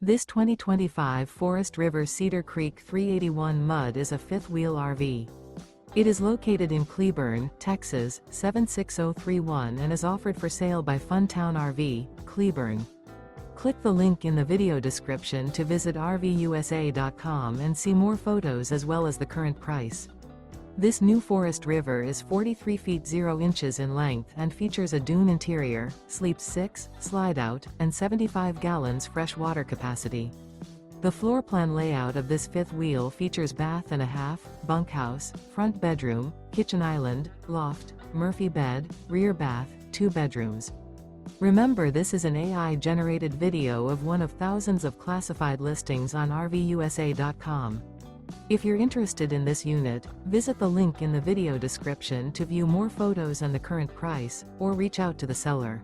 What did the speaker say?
This 2025 Forest River Cedar Creek 381 Mud is a fifth-wheel RV. It is located in Cleburne, Texas, 76031 and is offered for sale by Funtown RV, Cleburne. Click the link in the video description to visit RVUSA.com and see more photos as well as the current price. This new Forest River is 43 feet 0 inches in length and features a DUNE interior, sleeps 6, slide-out, and 75 gallons fresh water capacity. The floor plan layout of this fifth wheel features bath and a half, bunkhouse, front bedroom, kitchen island, loft, Murphy bed, rear bath, 2 bedrooms. Remember, this is an AI-generated video of one of thousands of classified listings on RVUSA.com. If you're interested in this unit, visit the link in the video description to view more photos and the current price, or reach out to the seller.